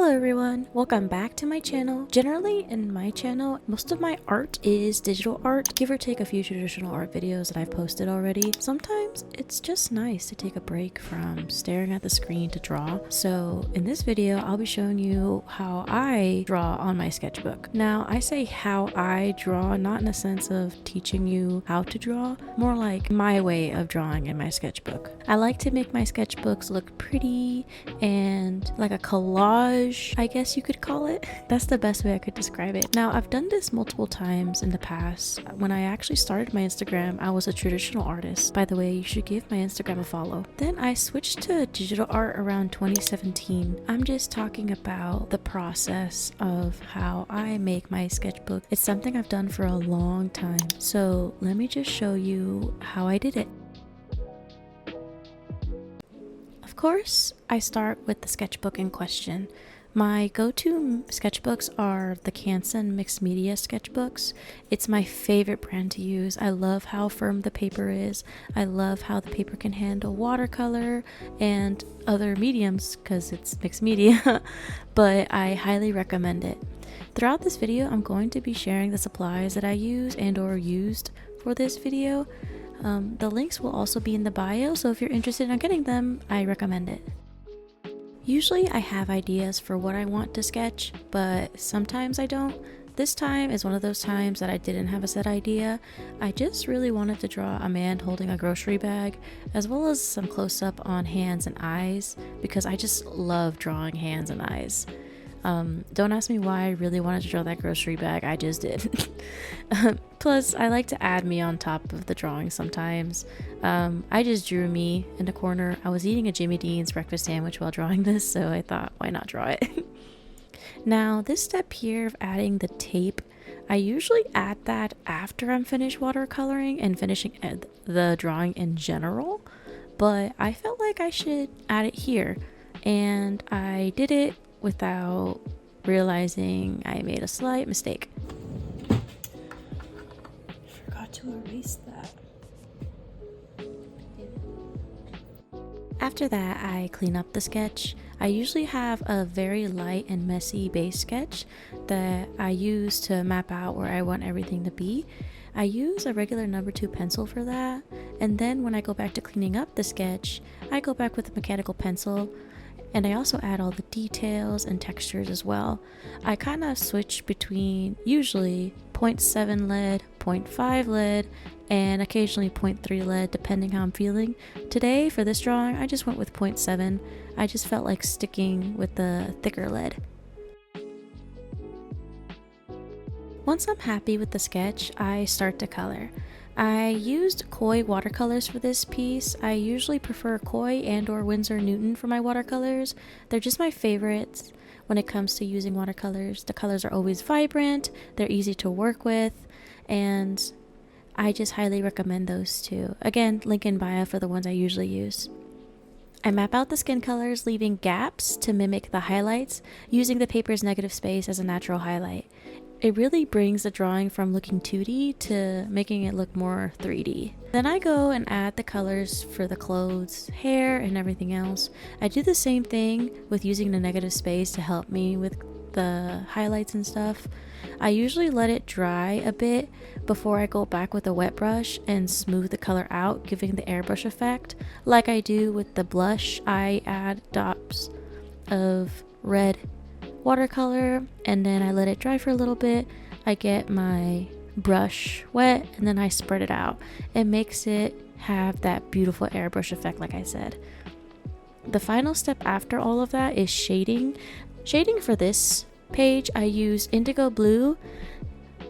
Hello everyone, welcome back to my channel. Generally in my channel, most of my art is digital art, give or take a few traditional art videos that I've posted already. Sometimes it's just nice to take a break from staring at the screen to draw. So in this video, I'll be showing you how I draw on my sketchbook. Now I say how I draw, not in a sense of teaching you how to draw, more like my way of drawing in my sketchbook. I like to make my sketchbooks look pretty and like a collage, I guess you could call it. That's the best way I could describe it. Now, I've done this multiple times in the past. When I actually started my Instagram, I was a traditional artist. By the way, you should give my Instagram a follow. Then I switched to digital art around 2017. I'm just talking about the process of how I make my sketchbook. It's something I've done for a long time. So let me just show you how I did it. Of course, I start with the sketchbook in question. My go-to sketchbooks are the Canson Mixed Media sketchbooks. It's my favorite brand to use. I love how firm the paper is. I love how the paper can handle watercolor and other mediums because it's mixed media, but I highly recommend it. Throughout this video, I'm going to be sharing the supplies that I use and or used for this video. The links will also be in the bio, so if you're interested in getting them, I recommend it. Usually I have ideas for what I want to sketch, but sometimes I don't. This time is one of those times that I didn't have a set idea. I just really wanted to draw a man holding a grocery bag, as well as some close-up on hands and eyes, because I just love drawing hands and eyes. Don't ask me why I really wanted to draw that grocery bag, I just did. Plus, I like to add me on top of the drawing sometimes. I just drew me in the corner. I was eating a Jimmy Dean's breakfast sandwich while drawing this, so I thought, why not draw it? Now, this step here of adding the tape, I usually add that after I'm finished watercoloring and finishing the drawing in general, but I felt like I should add it here, and I did it without realizing I made a slight mistake. Forgot to erase that. After that, I clean up the sketch. I usually have a very light and messy base sketch that I use to map out where I want everything to be. I use a regular number 2 pencil for that, and then when I go back to cleaning up the sketch, I go back with a mechanical pencil. And I also add all the details and textures as well. I kind of switch between usually 0.7 lead, 0.5 lead, and occasionally 0.3 lead depending how I'm feeling. Today for this drawing, I just went with 0.7. I just felt like sticking with the thicker lead. Once I'm happy with the sketch, I start to color. I used koi watercolors for this piece. I usually prefer koi and or Winsor Newton for my watercolors. They're just my favorites when it comes to using watercolors. The colors are always vibrant, they're easy to work with, and I just highly recommend those two. Again, link in bio for the ones I usually use. I map out the skin colors, leaving gaps to mimic the highlights, using the paper's negative space as a natural highlight. It really brings the drawing from looking 2D to making it look more 3D. Then I go and add the colors for the clothes, hair, and everything else. I do the same thing with using the negative space to help me with the highlights and stuff. I usually let it dry a bit before I go back with a wet brush and smooth the color out, giving the airbrush effect. Like I do with the blush, I add dots of red watercolor and then I let it dry for a little bit. I get my brush wet and then I spread it out. It makes it have that beautiful airbrush effect like I said. The final step after all of that is shading. Shading for this page I used indigo blue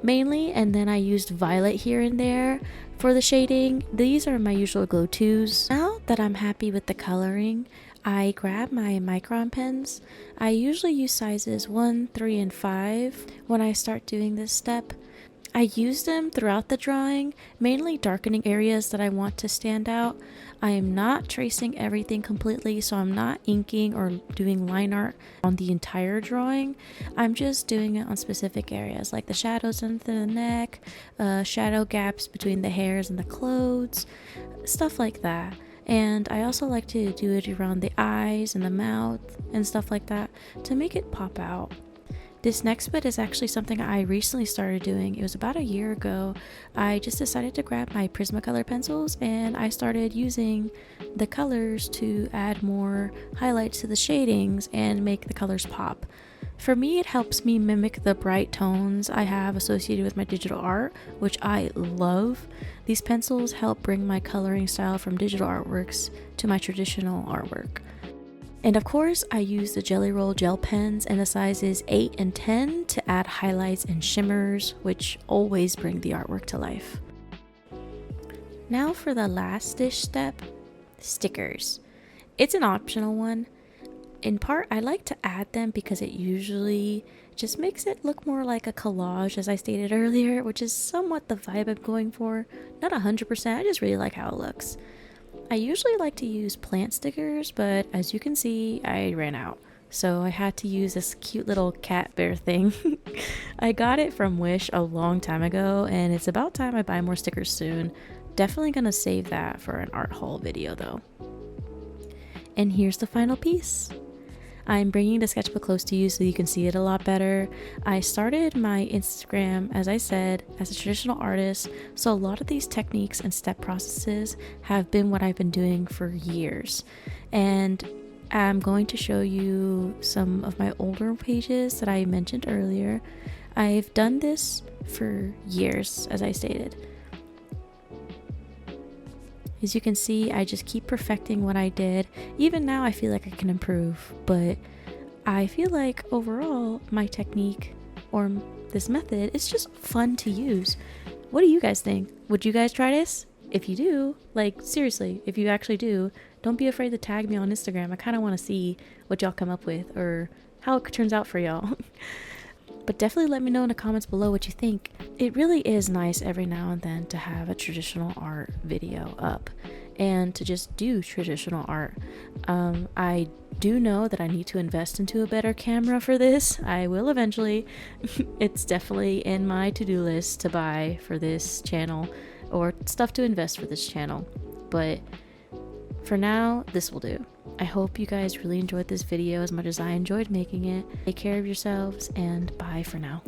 mainly, and then I used violet here and there for the shading. These are my usual go-tos. Now that I'm happy with the coloring, I grab my Micron pens. I usually use sizes 1, 3, and 5 when I start doing this step. I use them throughout the drawing, mainly darkening areas that I want to stand out. I am not tracing everything completely, so I'm not inking or doing line art on the entire drawing. I'm just doing it on specific areas, like the shadows under the neck, shadow gaps between the hairs and the clothes, stuff like that. And I also like to do it around the eyes and the mouth and stuff like that to make it pop out. This next bit is actually something I recently started doing. It was about a year ago. I just decided to grab my Prisma Color pencils and I started using the colors to add more highlights to the shadings and make the colors pop. For me, it helps me mimic the bright tones I have associated with my digital art, which I love. These pencils help bring my coloring style from digital artworks to my traditional artwork. And of course, I use the Jelly Roll gel pens in the sizes 8 and 10 to add highlights and shimmers, which always bring the artwork to life. Now for the last dish step, stickers. It's an optional one. In part, I like to add them because it usually just makes it look more like a collage, as I stated earlier, which is somewhat the vibe I'm going for. Not 100%, I just really like how it looks. I usually like to use plant stickers, but as you can see, I ran out. So I had to use this cute little cat bear thing. I got it from Wish a long time ago, and it's about time I buy more stickers soon. Definitely gonna save that for an art haul video though. And here's the final piece. I'm bringing the sketchbook close to you so you can see it a lot better. I started my Instagram, as I said, as a traditional artist, so a lot of these techniques and step processes have been what I've been doing for years. And I'm going to show you some of my older pages that I mentioned earlier. I've done this for years, as I stated. As you can see, I just keep perfecting what I did. Even now I feel like I can improve, but I feel like overall my technique or this method is just fun to use. What do you guys think? Would you guys try this? If you do, like seriously, if you actually do, don't be afraid to tag me on Instagram. I kind of want to see what y'all come up with or how it turns out for y'all. But definitely let me know in the comments below what you think. It really is nice every now and then to have a traditional art video up and to just do traditional art. I do know that I need to invest into a better camera for this. I will eventually. It's definitely in my to-do list to buy for this channel or stuff to invest for this channel. But for now, this will do. I hope you guys really enjoyed this video as much as I enjoyed making it. Take care of yourselves and bye for now.